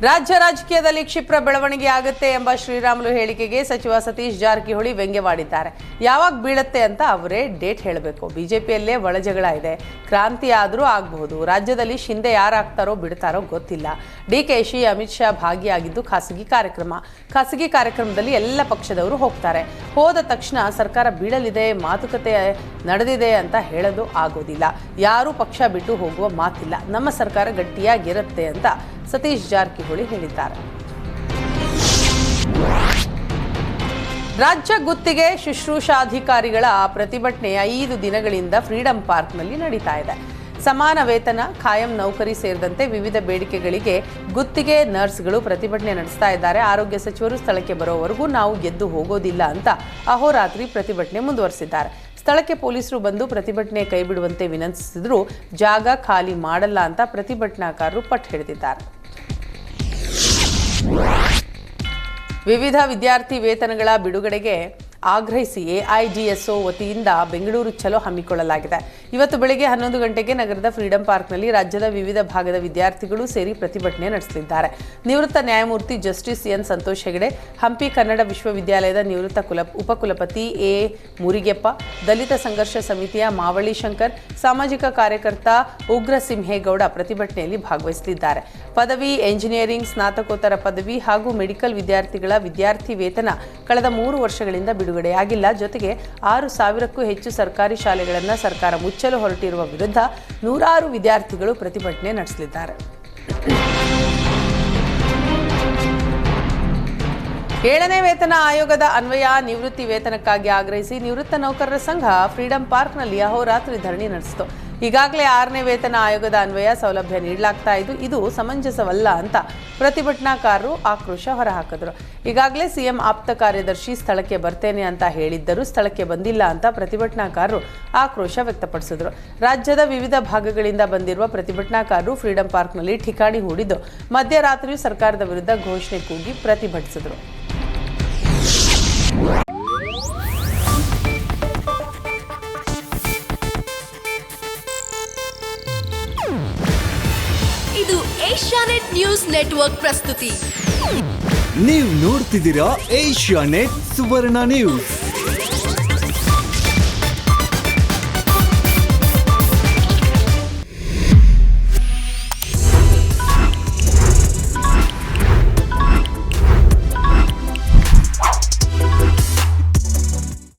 ರಾಜ್ಯ ರಾಜಕೀಯದಲ್ಲಿ ಕ್ಷಿಪ್ರ ಬೆಳವಣಿಗೆ ಆಗುತ್ತೆ ಎಂಬ ಶ್ರೀರಾಮುಲು ಹೇಳಿಕೆಗೆ ಸಚಿವ ಸತೀಶ್ ಜಾರಕಿಹೊಳಿ ವ್ಯಂಗ್ಯವಾಡಿದ್ದಾರೆ. ಯಾವಾಗ ಬೀಳುತ್ತೆ ಅಂತ ಅವರೇ ಡೇಟ್ ಹೇಳಬೇಕು. ಬಿಜೆಪಿಯಲ್ಲೇ ಒಳಜಗಳ ಇದೆ, ಕ್ರಾಂತಿ ಆದರೂ ಆಗಬಹುದು. ರಾಜ್ಯದಲ್ಲಿ ಶಿಂದೆ ಯಾರಾಗ್ತಾರೋ ಬಿಡ್ತಾರೋ ಗೊತ್ತಿಲ್ಲ. ಡಿಕೆಶಿ ಅಮಿತ್ ಶಾ ಭಾಗಿಯಾಗಿದ್ದು ಖಾಸಗಿ ಕಾರ್ಯಕ್ರಮದಲ್ಲಿ ಎಲ್ಲ ಪಕ್ಷದವರು ಹೋಗ್ತಾರೆ. ಹೋದ ತಕ್ಷಣ ಸರ್ಕಾರ ಬೀಳಲಿದೆ, ಮಾತುಕತೆ ನಡೆದಿದೆ ಅಂತ ಹೇಳೋದು ಆಗೋದಿಲ್ಲ. ಯಾರೂ ಪಕ್ಷ ಬಿಟ್ಟು ಹೋಗುವ ಮಾತಿಲ್ಲ. ನಮ್ಮ ಸರ್ಕಾರ ಗಟ್ಟಿಯಾಗಿರುತ್ತೆ ಅಂತ ಸತೀಶ್ ಜಾರಕಿಹೊಳಿ ಹೇಳಿದ್ದಾರೆ. ರಾಜ್ಯ ಗುತ್ತಿಗೆ ಶುಶ್ರೂಷಾಧಿಕಾರಿಗಳ ಪ್ರತಿಭಟನೆ 5 ದಿನಗಳಿಂದ ಫ್ರೀಡಂ ಪಾರ್ಕ್ನಲ್ಲಿ ನಡೀತಾ ಇದೆ. ಸಮಾನ ವೇತನ, ಖಾಯಂ ನೌಕರಿ ಸೇರಿದಂತೆ ವಿವಿಧ ಬೇಡಿಕೆಗಳಿಗೆ ಗುತ್ತಿಗೆ ನರ್ಸ್ಗಳು ಪ್ರತಿಭಟನೆ ನಡೆಸ್ತಾ ಇದ್ದಾರೆ. ಆರೋಗ್ಯ ಸಚಿವರು ಸ್ಥಳಕ್ಕೆ ಬರೋವರೆಗೂ ನಾವು ಗೆದ್ದು ಹೋಗೋದಿಲ್ಲ ಅಂತ ಅಹೋರಾತ್ರಿ ಪ್ರತಿಭಟನೆ ಮುಂದುವರೆಸಿದ್ದಾರೆ. ಸ್ಥಳಕ್ಕೆ ಪೊಲೀಸರು ಬಂದು ಪ್ರತಿಭಟನೆ ಕೈಬಿಡುವಂತೆ ವಿನಂತಿಸಿದರೂ ಜಾಗ ಖಾಲಿ ಮಾಡಲ್ಲ ಅಂತ ಪ್ರತಿಭಟನಾಕಾರರು ಪಟ್ಟು ಹಿಡಿದಿದ್ದಾರೆ. ವಿವಿಧ ವಿದ್ಯಾರ್ಥಿ ವೇತನಗಳ ಬಿಡುಗಡೆಗೆ ಆಗ್ರಹಿಸಿ ಎಐಡಿಎಸ್ಒ ವತಿಯಿಂದ ಬೆಂಗಳೂರು ಚಲೋ ಹಮ್ಮಿಕೊಳ್ಳಲಾಗಿದೆ. ಇವತ್ತು ಬೆಳಗ್ಗೆ 11 ಗಂಟೆಗೆ ನಗರದ ಫ್ರೀಡಂ ಪಾರ್ಕ್ನಲ್ಲಿ ರಾಜ್ಯದ ವಿವಿಧ ಭಾಗದ ವಿದ್ಯಾರ್ಥಿಗಳು ಸೇರಿ ಪ್ರತಿಭಟನೆ ನಡೆಸಲಿದ್ದಾರೆ. ನಿವೃತ್ತ ನ್ಯಾಯಮೂರ್ತಿ ಜಸ್ಟಿಸ್ ಎನ್ ಸಂತೋಷ್ ಹೆಗಡೆ, ಹಂಪಿ ಕನ್ನಡ ವಿಶ್ವವಿದ್ಯಾಲಯದ ನಿವೃತ್ತ ಉಪಕುಲಪತಿ ಎ ಮುರಿಗೆಪ್ಪ, ದಲಿತ ಸಂಘರ್ಷ ಸಮಿತಿಯ ಮಾವಳಿ ಶಂಕರ್, ಸಾಮಾಜಿಕ ಕಾರ್ಯಕರ್ತ ಉಗ್ರಸಿಂಹೇಗೌಡ ಪ್ರತಿಭಟನೆಯಲ್ಲಿ ಭಾಗವಹಿಸಲಿದ್ದಾರೆ. ಪದವಿ, ಎಂಜಿನಿಯರಿಂಗ್, ಸ್ನಾತಕೋತ್ತರ ಪದವಿ ಹಾಗೂ ಮೆಡಿಕಲ್ ವಿದ್ಯಾರ್ಥಿಗಳ ವಿದ್ಯಾರ್ಥಿ ವೇತನ ಕಳೆದ 3 ವರ್ಷಗಳಿಂದ ಬಿಡುಗಡೆಯಾಗಿಲ್ಲ. ಜೊತೆಗೆ 6,000ಕ್ಕೂ ಹೆಚ್ಚು ಸರ್ಕಾರಿ ಶಾಲೆಗಳನ್ನು ಸರ್ಕಾರ ಮುಚ್ಚಲು ಹೊರಟಿರುವ ವಿರುದ್ಧ ನೂರಾರು ವಿದ್ಯಾರ್ಥಿಗಳು ಪ್ರತಿಭಟನೆ ನಡೆಸಲಿದ್ದಾರೆ. 7ನೇ ವೇತನ ಆಯೋಗದ ಅನ್ವಯ ನಿವೃತ್ತಿ ವೇತನಕ್ಕಾಗಿ ಆಗ್ರಹಿಸಿ ನಿವೃತ್ತ ನೌಕರರ ಸಂಘ ಫ್ರೀಡಂ ಪಾರ್ಕ್ನಲ್ಲಿ ಅಹೋರಾತ್ರಿ ಧರಣಿ ನಡೆಸಿತು. ಈಗಾಗಲೇ 6ನೇ ವೇತನ ಆಯೋಗದ ಅನ್ವಯ ಸೌಲಭ್ಯ ನೀಡಲಾಗ್ತಾ ಇದ್ದು ಇದು ಸಮಂಜಸವಲ್ಲ ಅಂತ ಪ್ರತಿಭಟನಾಕಾರರು ಆಕ್ರೋಶ ಹೊರಹಾಕಿದ್ರು. ಈಗಾಗಲೇ ಸಿಎಂ ಆಪ್ತ ಕಾರ್ಯದರ್ಶಿ ಸ್ಥಳಕ್ಕೆ ಬರ್ತೇನೆ ಅಂತ ಹೇಳಿದ್ದರೂ ಸ್ಥಳಕ್ಕೆ ಬಂದಿಲ್ಲ ಅಂತ ಪ್ರತಿಭಟನಾಕಾರರು ಆಕ್ರೋಶ ವ್ಯಕ್ತಪಡಿಸಿದ್ರು. ರಾಜ್ಯದ ವಿವಿಧ ಭಾಗಗಳಿಂದ ಬಂದಿರುವ ಪ್ರತಿಭಟನಾಕಾರರು ಫ್ರೀಡಂ ಪಾರ್ಕ್ನಲ್ಲಿ ಠಿಕಾಣಿ ಹೂಡಿದ್ದು ಮಧ್ಯರಾತ್ರಿಯೂ ಸರ್ಕಾರದ ವಿರುದ್ಧ ಘೋಷಣೆ ಕೂಗಿ ಪ್ರತಿಭಟಿಸಿದರು. ಇದು ಏಷ್ಯಾನೆಟ್ ನ್ಯೂಸ್ ನೆಟ್ವರ್ಕ್ ಪ್ರಸ್ತುತಿ. ನೀವು ನೋಡ್ತಿದ್ದೀರಾ ಏಷ್ಯಾನೆಟ್ ಸುವರ್ಣ ನ್ಯೂಸ್.